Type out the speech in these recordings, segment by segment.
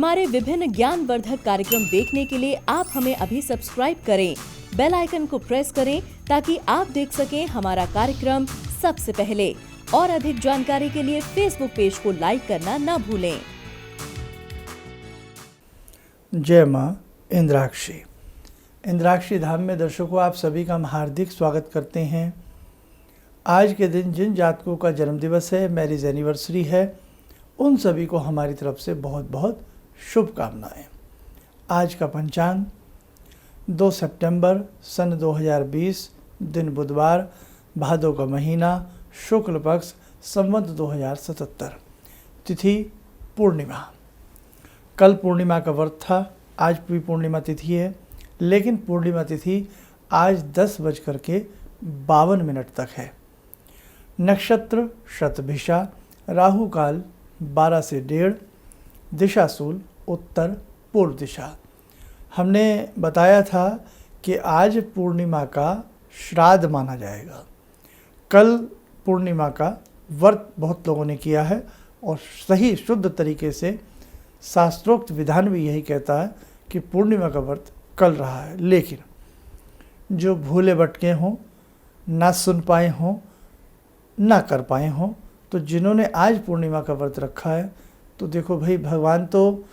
हमारे विभिन्न ज्ञानवर्धक कार्यक्रम देखने के लिए आप हमें अभी सब्सक्राइब करें, बेल आइकन को प्रेस करें ताकि आप देख सकें हमारा कार्यक्रम सबसे पहले। और अधिक जानकारी के लिए फेसबुक पेज को लाइक करना न भूलें। जय मां इंद्राक्षी। इंद्राक्षी धाम में दर्शकों आप सभी का हम हार्दिक स्वागत करते हैं। आज के दिन जिन जातकों का जन्मदिवस है, मैरिज एनिवर्सरी है, उन सभी को हमारी तरफ से बहुत बहुत शुभकामनाएं। आज का पंचांग 2 सितंबर सन 2020, दिन बुधवार, भादो का महीना, शुक्ल पक्ष, संवत 2077, तिथि पूर्णिमा। कल पूर्णिमा का व्रत था, आज भी पूर्णिमा तिथि है, लेकिन पूर्णिमा तिथि आज 10:52 तक है। नक्षत्र शतभिषा, राहु काल 12 से 1:30, दिशाशूल उत्तर पूर्व दिशा। हमने बताया था कि आज पूर्णिमा का श्राद्ध माना जाएगा। कल पूर्णिमा का व्रत बहुत लोगों ने किया है और सही शुद्ध तरीके से शास्त्रोक्त विधान भी यही कहता है कि पूर्णिमा का व्रत कल रहा है। लेकिन जो भूले भटके हों, ना सुन पाए हों, ना कर पाए हों, तो जिन्होंने आज पूर्णिमा का व्रत रखा है, तो देखो भाई, भगवान तो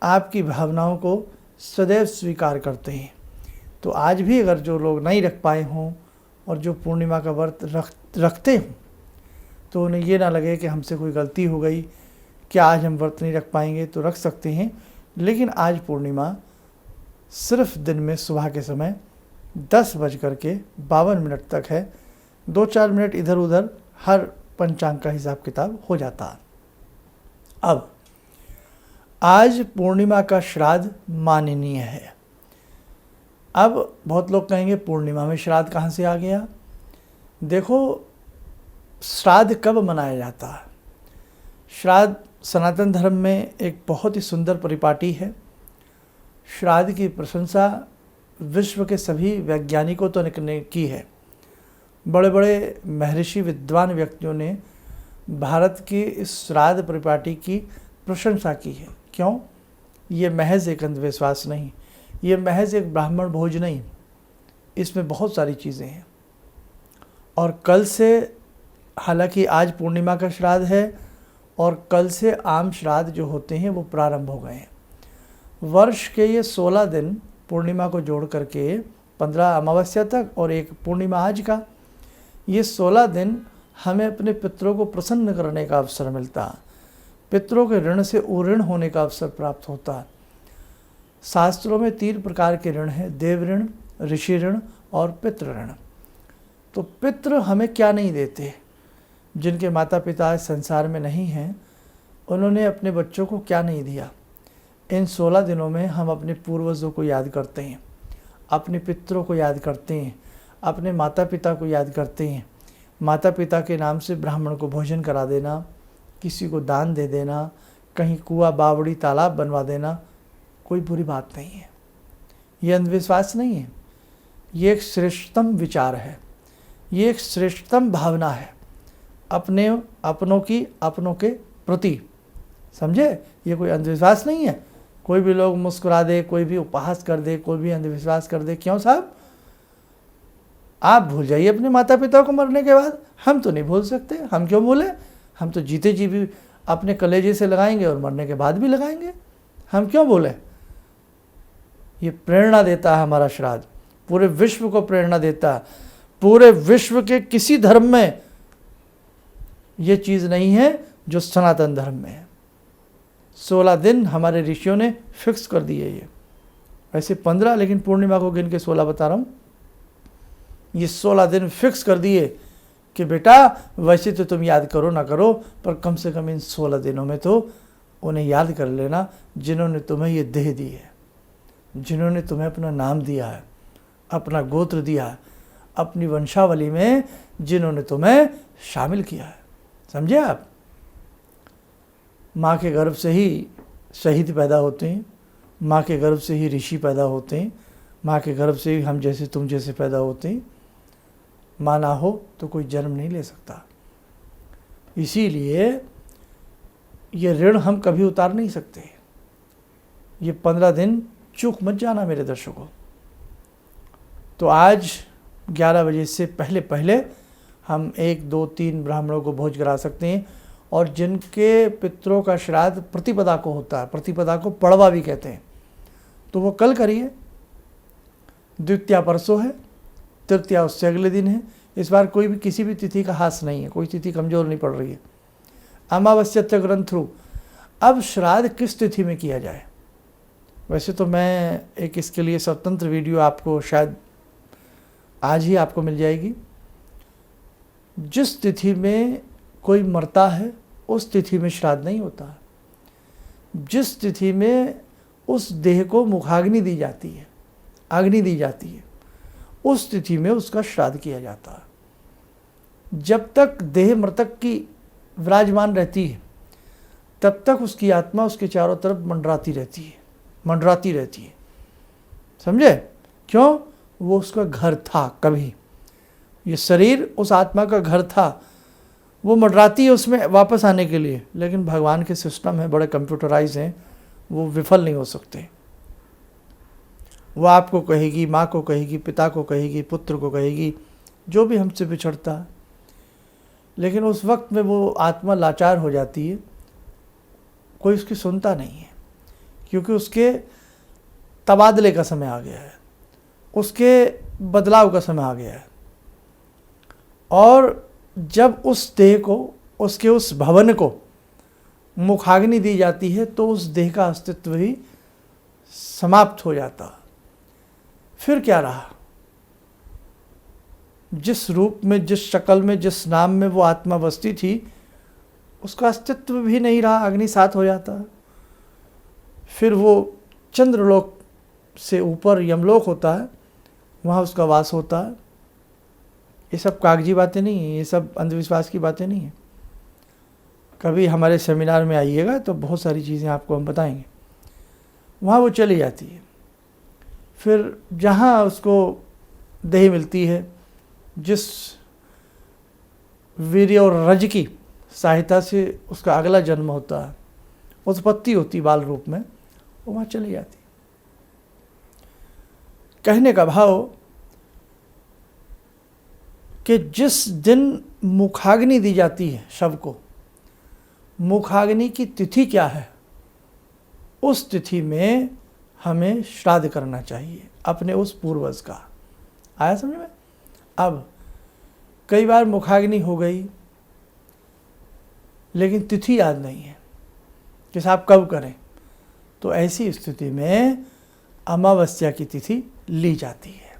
आपकी भावनाओं को सदैव स्वीकार करते हैं। तो आज भी अगर जो लोग नहीं रख पाए हों और जो पूर्णिमा का व्रत रखते हों, तो उन्हें ये ना लगे कि हमसे कोई गलती हो गई, क्या आज हम व्रत नहीं रख पाएंगे, तो रख सकते हैं। लेकिन आज पूर्णिमा सिर्फ दिन में सुबह के समय 10:52 तक है। 2-4 मिनट इधर उधर हर पंचांग का हिसाब किताब हो जाता है। अब आज पूर्णिमा का श्राद्ध माननीय है। अब बहुत लोग कहेंगे पूर्णिमा में श्राद्ध कहाँ से आ गया। देखो, श्राद्ध कब मनाया जाता है? श्राद्ध सनातन धर्म में एक बहुत ही सुंदर परिपाटी है। श्राद्ध की प्रशंसा विश्व के सभी वैज्ञानिकों तो ने की है। बड़े बड़े महर्षि विद्वान व्यक्तियों ने भारत की इस श्राद्ध परिपाटी की प्रशंसा की है। क्यों? ये महज एक अंधविश्वास नहीं, ये महज एक ब्राह्मण भोज नहीं, इसमें बहुत सारी चीज़ें हैं। और कल से, हालांकि आज पूर्णिमा का श्राद्ध है और कल से आम श्राद्ध जो होते हैं वो प्रारंभ हो गए हैं। वर्ष के ये 16 दिन पूर्णिमा को जोड़ करके 15 अमावस्या तक और एक पूर्णिमा आज का, ये 16 दिन हमें अपने पितरों को प्रसन्न करने का अवसर मिलता है। पितरों के ऋण से उऋण होने का अवसर प्राप्त होता है। शास्त्रों में 3 प्रकार के ऋण हैं, देव ऋण, ऋषि ऋण और पितृ ऋण। तो पितृ हमें क्या नहीं देते? जिनके माता पिता संसार में नहीं हैं, उन्होंने अपने बच्चों को क्या नहीं दिया? इन 16 दिनों में हम अपने पूर्वजों को याद करते हैं, अपने पितरों को याद करते हैं, अपने माता पिता को याद करते हैं। माता पिता के नाम से ब्राह्मण को भोजन करा देना, किसी को दान दे देना, कहीं कुआं, बावड़ी, तालाब बनवा देना, कोई बुरी बात नहीं है। ये अंधविश्वास नहीं है, ये एक श्रेष्ठतम विचार है, ये एक श्रेष्ठतम भावना है अपनों के प्रति। समझे? ये कोई अंधविश्वास नहीं है। कोई भी लोग मुस्कुरा दे, कोई भी उपहास कर दे, कोई भी अंधविश्वास कर दे, क्यों साहब? आप भूल जाइए अपने माता पिता को मरने के बाद। हम तो नहीं भूल सकते, हम क्यों भूलें? हम तो जीते जी भी अपने कलेजे से लगाएंगे और मरने के बाद भी लगाएंगे, हम क्यों भूलें? ये प्रेरणा देता है हमारा श्राद्ध, पूरे विश्व को प्रेरणा देता है। पूरे विश्व के किसी धर्म में ये चीज़ नहीं है जो सनातन धर्म में है। 16 दिन हमारे ऋषियों ने फिक्स कर दिए। ये वैसे 15, लेकिन पूर्णिमा को गिन के 16 बता रहा हूँ। ये 16 दिन फिक्स कर दिए कि बेटा, वैसे तो तुम याद करो ना करो, पर कम से कम इन 16 दिनों में तो उन्हें याद कर लेना जिन्होंने तुम्हें ये देह दी है, जिन्होंने तुम्हें अपना नाम दिया है, अपना गोत्र दिया है, अपनी वंशावली में जिन्होंने तुम्हें शामिल किया है। समझे आप? माँ के गर्भ से ही शहीद पैदा होते हैं, माँ के गर्भ से ही ऋषि पैदा होते हैं, माँ के गर्भ से ही हम जैसे तुम जैसे पैदा होते हैं। माँ ना हो तो कोई जन्म नहीं ले सकता। इसीलिए ये ऋण हम कभी उतार नहीं सकते। ये 15 दिन चूक मत जाना मेरे दर्शकों। तो आज 11 बजे से पहले पहले हम 1, 2, 3 ब्राह्मणों को भोज करा सकते हैं। और जिनके पितरों का श्राद्ध प्रतिपदा को होता है, प्रतिपदा को पड़वा भी कहते हैं, तो वो कल करिए। द्वितीया परसों है, तृतीया उससे अगले दिन है। इस बार कोई भी किसी भी तिथि का हास नहीं है, कोई तिथि कमज़ोर नहीं पड़ रही है। अमावस्या ग्रंथरु। अब श्राद्ध किस तिथि में किया जाए? वैसे तो मैं एक इसके लिए स्वतंत्र वीडियो आपको शायद आज ही आपको मिल जाएगी। जिस तिथि में कोई मरता है उस तिथि में श्राद्ध नहीं होता। जिस तिथि में उस देह को मुखाग्नि दी जाती है, अग्नि दी जाती है, उस तिथि में उसका श्राद्ध किया जाता है। जब तक देह मृतक की विराजमान रहती है तब तक उसकी आत्मा उसके चारों तरफ मंडराती रहती है, समझे? क्यों? वो उसका घर था कभी, ये शरीर उस आत्मा का घर था, वो मंडराती है उसमें वापस आने के लिए। लेकिन भगवान के सिस्टम है, बड़े कंप्यूटराइज हैं, वो विफल नहीं हो सकते। वो आपको कहेगी, माँ को कहेगी, पिता को कहेगी, पुत्र को कहेगी, जो भी हमसे बिछड़ता है। लेकिन उस वक्त में वो आत्मा लाचार हो जाती है, कोई उसकी सुनता नहीं है, क्योंकि उसके तबादले का समय आ गया है, उसके बदलाव का समय आ गया है। और जब उस देह को, उसके उस भवन को मुखाग्नि दी जाती है तो उस देह का अस्तित्व ही समाप्त हो जाता। फिर क्या रहा? जिस रूप में, जिस शक्ल में, जिस नाम में वो आत्मा बसती थी, उसका अस्तित्व भी नहीं रहा, अग्नि साथ हो जाता। फिर वो चंद्रलोक से ऊपर यमलोक होता है, वहाँ उसका वास होता है। ये सब कागजी बातें नहीं हैं, ये सब अंधविश्वास की बातें नहीं हैं। कभी हमारे सेमिनार में आइएगा तो बहुत सारी चीज़ें आपको हम बताएंगे। वहाँ वो चली जाती है। फिर जहाँ उसको देह मिलती है, जिस वीर्य और रज की सहायता से उसका अगला जन्म होता है, उत्पत्ति होती बाल रूप में, वो वहाँ चली जाती। कहने का भाव कि जिस दिन मुखाग्नि दी जाती है शव को, मुखाग्नि की तिथि क्या है, उस तिथि में हमें श्राद्ध करना चाहिए अपने उस पूर्वज का। आया समझ में? अब कई बार मुखाग्नि हो गई लेकिन तिथि याद नहीं है कि साहब कब करें, तो ऐसी स्थिति में अमावस्या की तिथि ली जाती है।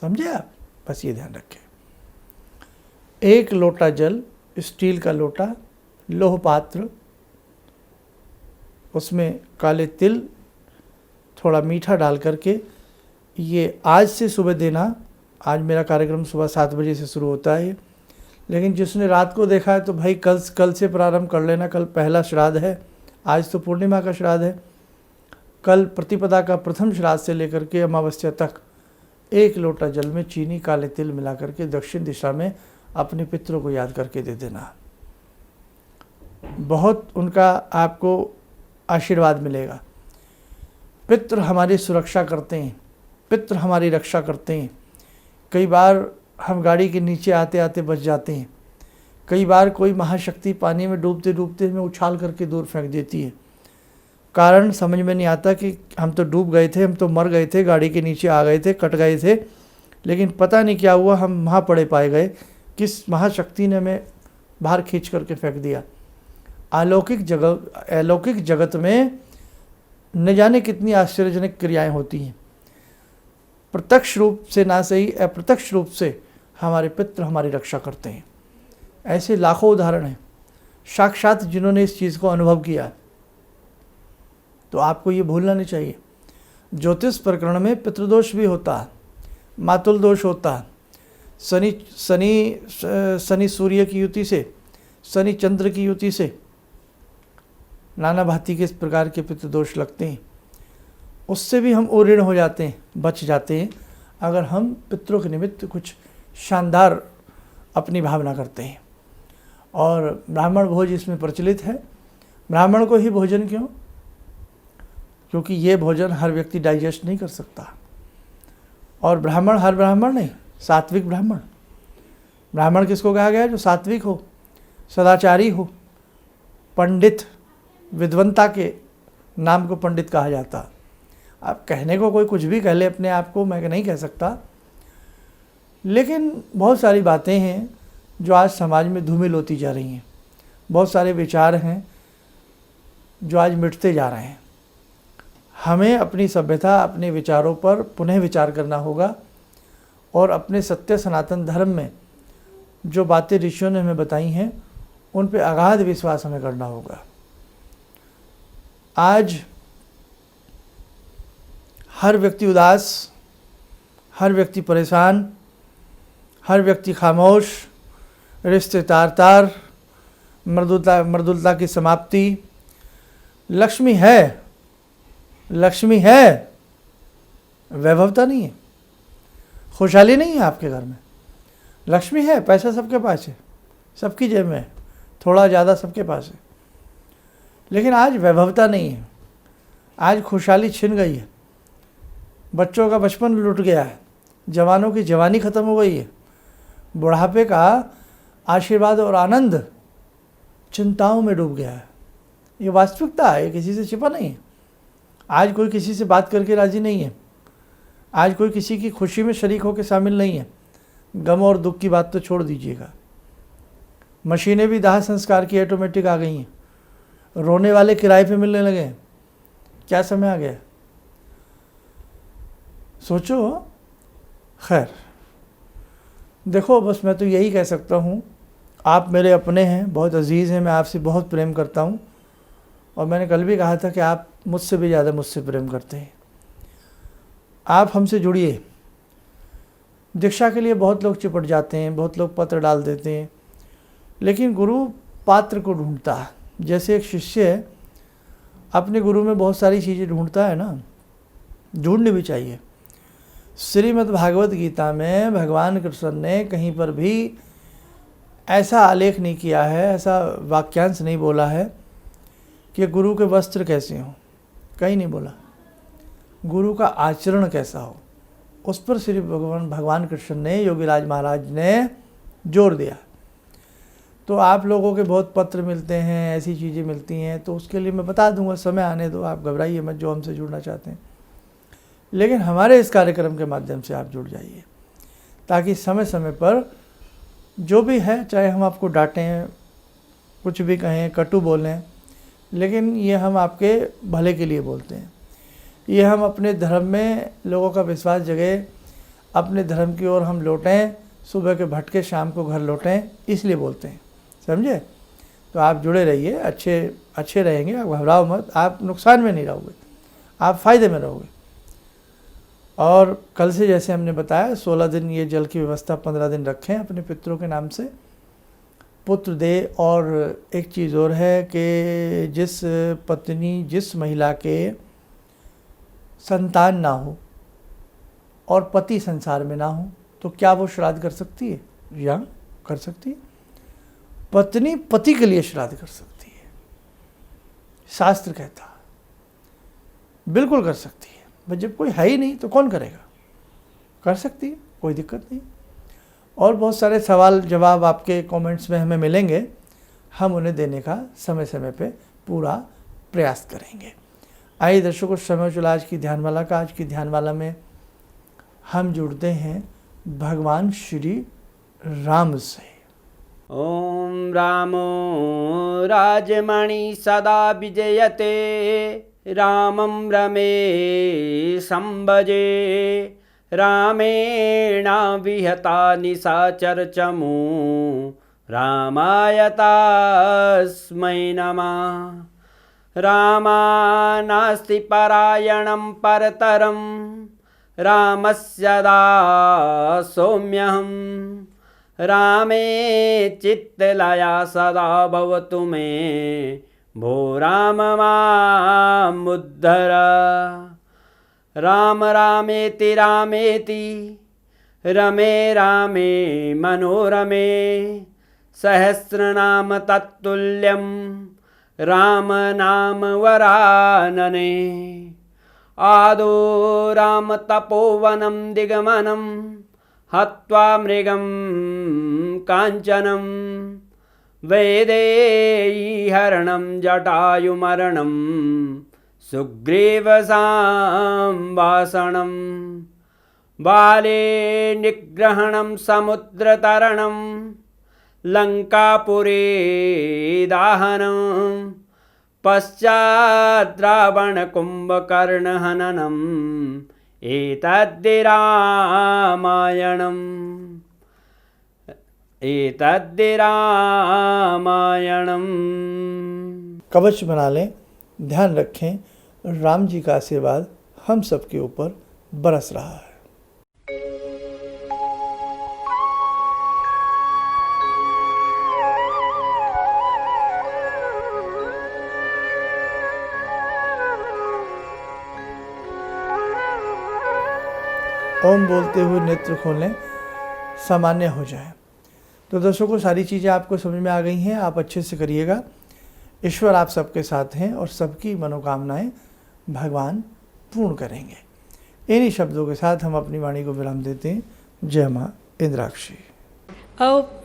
समझे आप? बस ये ध्यान रखें। 1 लोटा जल, स्टील का लोटा, लोह पात्र, उसमें काले तिल, थोड़ा मीठा डाल करके, ये आज से सुबह देना। आज मेरा कार्यक्रम सुबह 7 बजे से शुरू होता है, लेकिन जिसने रात को देखा है तो भाई कल से प्रारंभ कर लेना। कल पहला श्राद्ध है, आज तो पूर्णिमा का श्राद्ध है। कल प्रतिपदा का प्रथम श्राद्ध से लेकर के अमावस्या तक 1 लोटा जल में चीनी, काले तिल मिला करके दक्षिण दिशा में अपने पितरों को याद करके दे देना। बहुत उनका आपको आशीर्वाद मिलेगा। पितृ हमारी सुरक्षा करते हैं, पितृ हमारी रक्षा करते हैं। कई बार हम गाड़ी के नीचे आते आते बच जाते हैं, कई बार कोई महाशक्ति पानी में डूबते डूबते हमें उछाल करके दूर फेंक देती है। कारण समझ में नहीं आता कि हम तो डूब गए थे, हम तो मर गए थे, गाड़ी के नीचे आ गए थे, कट गए थे, लेकिन पता नहीं क्या हुआ, हम वहाँ पड़े पाए गए। किस महाशक्ति ने हमें बाहर खींच करके फेंक दिया। अलौकिक जगत में न जाने कितनी आश्चर्यजनक क्रियाएं होती हैं। प्रत्यक्ष रूप से ना सही, अप्रत्यक्ष रूप से हमारे पितृ हमारी रक्षा करते हैं। ऐसे लाखों उदाहरण हैं, साक्षात जिन्होंने इस चीज़ को अनुभव किया। तो आपको ये भूलना नहीं चाहिए। ज्योतिष प्रकरण में पितृदोष भी होता है, मातुल दोष होता है। शनि सूर्य की युति से, शनि चंद्र की युति से नाना भांति के इस प्रकार के पितृदोष लगते हैं। उससे भी हम ओऋण हो जाते हैं, बच जाते हैं, अगर हम पितरों के निमित्त कुछ शानदार अपनी भावना करते हैं। और ब्राह्मण भोज इसमें प्रचलित है। ब्राह्मण को ही भोजन क्यों? क्योंकि ये भोजन हर व्यक्ति डाइजेस्ट नहीं कर सकता। और ब्राह्मण हर ब्राह्मण नहीं, सात्विक ब्राह्मण। ब्राह्मण किसको कहा गया है? जो सात्विक हो, सदाचारी हो, पंडित, विद्वंता के नाम को पंडित कहा जाता। अब कहने को कोई कुछ भी कह ले अपने आप को, मैं नहीं कह सकता, लेकिन बहुत सारी बातें हैं जो आज समाज में धूमिल होती जा रही हैं। बहुत सारे विचार हैं जो आज मिटते जा रहे हैं। हमें अपनी सभ्यता, अपने विचारों पर पुनः विचार करना होगा और अपने सत्य सनातन धर्म में जो बातें ऋषियों ने हमें बताई हैं उन पे अगाध विश्वास हमें करना होगा। आज हर व्यक्ति उदास, हर व्यक्ति परेशान, हर व्यक्ति खामोश, रिश्ते तार, मृदुलता की समाप्ति। लक्ष्मी है, लक्ष्मी है, वैभवता नहीं है, खुशहाली नहीं है आपके घर में। लक्ष्मी है, पैसा सबके पास है, सबकी जेब में है, थोड़ा ज़्यादा सबके पास है, लेकिन आज वैभवता नहीं है। आज खुशहाली छिन गई है, बच्चों का बचपन लुट गया है, जवानों की जवानी ख़त्म हो गई है, बुढ़ापे का आशीर्वाद और आनंद चिंताओं में डूब गया है। ये वास्तविकता है, ये किसी से छिपा नहीं है। आज कोई किसी से बात करके राज़ी नहीं है, आज कोई किसी की खुशी में शरीक होकर शामिल नहीं है। गम और दुख की बात तो छोड़ दीजिएगा, मशीनें भी दाह संस्कार की ऑटोमेटिक आ गई हैं, रोने वाले किराए पे मिलने लगे हैं। क्या समय आ गया, सोचो। खैर देखो, बस मैं तो यही कह सकता हूँ, आप मेरे अपने हैं, बहुत अजीज़ हैं, मैं आपसे बहुत प्रेम करता हूँ और मैंने कल भी कहा था कि आप मुझसे भी ज़्यादा मुझसे प्रेम करते हैं। आप हमसे जुड़िए। दीक्षा के लिए बहुत लोग चिपट जाते हैं, बहुत लोग पत्र डाल देते हैं, लेकिन गुरु पात्र को ढूंढता है। जैसे एक शिष्य अपने गुरु में बहुत सारी चीज़ें ढूंढता है ना, ढूंढनी भी चाहिए। श्रीमद् भागवत गीता में भगवान कृष्ण ने कहीं पर भी ऐसा आलेख नहीं किया है, ऐसा वाक्यांश नहीं बोला है कि गुरु के वस्त्र कैसे हों, कहीं नहीं बोला। गुरु का आचरण कैसा हो, उस पर श्री भगवान कृष्ण ने, योगीराज महाराज ने जोर दिया। तो आप लोगों के बहुत पत्र मिलते हैं, ऐसी चीज़ें मिलती हैं, तो उसके लिए मैं बता दूंगा, समय आने दो, आप घबराइए मत जो हमसे जुड़ना चाहते हैं। लेकिन हमारे इस कार्यक्रम के माध्यम से आप जुड़ जाइए, ताकि समय समय पर जो भी है, चाहे हम आपको डांटें, कुछ भी कहें, कटु बोलें, लेकिन ये हम आपके भले के लिए बोलते हैं। ये हम अपने धर्म में लोगों का विश्वास जगे, अपने धर्म की ओर हम लौटें, सुबह के भटके शाम को घर लौटें, इसलिए बोलते हैं, समझे। तो आप जुड़े रहिए, अच्छे रहेंगे, आप घबराओ मत, आप नुकसान में नहीं रहोगे, आप फ़ायदे में रहोगे। और कल से जैसे हमने बताया 16 दिन ये जल की व्यवस्था, 15 दिन रखें अपने पितरों के नाम से, पुत्र दे। और एक चीज़ और है कि जिस पत्नी, जिस महिला के संतान ना हो और पति संसार में ना हो, तो क्या वो श्राद्ध कर सकती है? या कर सकती है। पत्नी पति के लिए श्राद्ध कर सकती है, शास्त्र कहता, बिल्कुल कर सकती है। बस जब कोई है ही नहीं तो कौन करेगा? कर सकती है, कोई दिक्कत नहीं। और बहुत सारे सवाल जवाब आपके कमेंट्स में हमें मिलेंगे, हम उन्हें देने का समय समय पे पूरा प्रयास करेंगे। आइए दर्शकों, समय चला आज की ध्यानमाला का। आज की ध्यानमाला में हम जुड़ते हैं भगवान श्री राम से। ओम रामो राजमणि सदा विजयते, रामं रमे संभजे, रामेण विहता निशाचर चमू, रामाय तस्मै नमः। रामानास्ति परायणं परतरं, रामस्य दासोऽम्यहम्। रामे चित्तलया सदा भवतु मे, भो राम मामुद्धर। राम रामेति रामेति, रमे रामे मनोरमे, सहस्रनाम तत्तुल्यं, राम नाम वरानने। आदो राम तपोवनं दिगमनं हत्वा मृगं काञ्चनं वैदेहीहरणं जटायुमरणं सुग्रीवसंभाषणं बाले निग्रहणं समुद्रतरणं लङ्कापुरे दाहनं पश्चात् रावणकुम्भकर्णहननम् एतद्धि रामायणम् कवच बना लें। ध्यान रखें, राम जी का आशीर्वाद हम सबके ऊपर बरस रहा है। ओम बोलते हुए नेत्र खोलें, सामान्य हो जाए। तो दर्शकों, सारी चीज़ें आपको समझ में आ गई हैं। आप अच्छे से करिएगा। ईश्वर आप सबके साथ हैं और सबकी मनोकामनाएं भगवान पूर्ण करेंगे। इन्हीं शब्दों के साथ हम अपनी वाणी को विराम देते हैं। जय माँ इंद्राक्षी।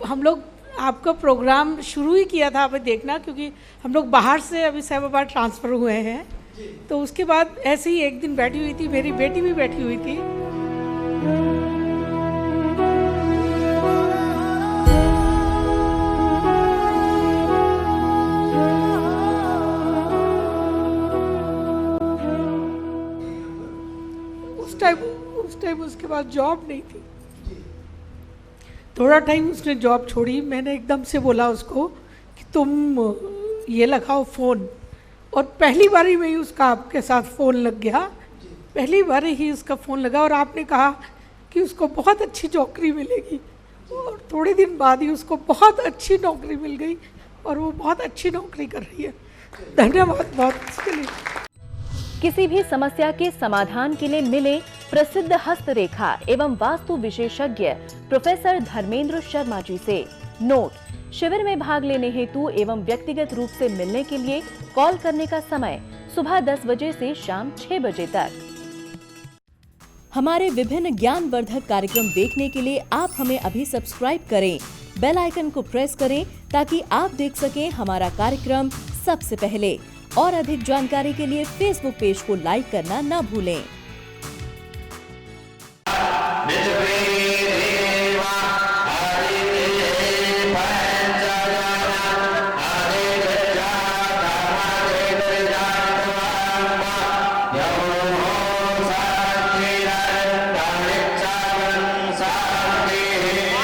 हम लोग आपका प्रोग्राम शुरू ही किया था अभी देखना, क्योंकि हम लोग बाहर से अभी साहिबाबाद ट्रांसफ़र हुए हैं। तो उसके बाद ऐसे ही एक दिन बैठी हुई थी, मेरी बेटी भी बैठी हुई थी। उस टाइम उसके बाद जॉब नहीं थी। थोड़ा टाइम उसने जॉब छोड़ी। मैंने एकदम से बोला उसको कि तुम ये लगाओ फ़ोन, और पहली बार ही में ही उसका आपके साथ फ़ोन लग गया। पहली बार ही उसका फ़ोन लगा और आपने कहा कि उसको बहुत अच्छी नौकरी मिलेगी, और थोड़े दिन बाद ही उसको बहुत अच्छी नौकरी मिल गई और वो बहुत अच्छी नौकरी कर रही है। धन्यवाद बहुत इसके लिए। किसी भी समस्या के समाधान के लिए मिले प्रसिद्ध हस्तरेखा एवं वास्तु विशेषज्ञ प्रोफेसर धर्मेंद्र शर्मा जी से। नोट: शिविर में भाग लेने हेतु एवं व्यक्तिगत रूप से मिलने के लिए कॉल करने का समय सुबह 10 बजे से शाम 6 बजे तक। हमारे विभिन्न ज्ञानवर्धक कार्यक्रम देखने के लिए आप हमें अभी सब्सक्राइब करें, बेल आइकन को प्रेस करें ताकि आप देख सकें हमारा कार्यक्रम सबसे पहले। और अधिक जानकारी के लिए फेसबुक पेज को लाइक करना न भूलें।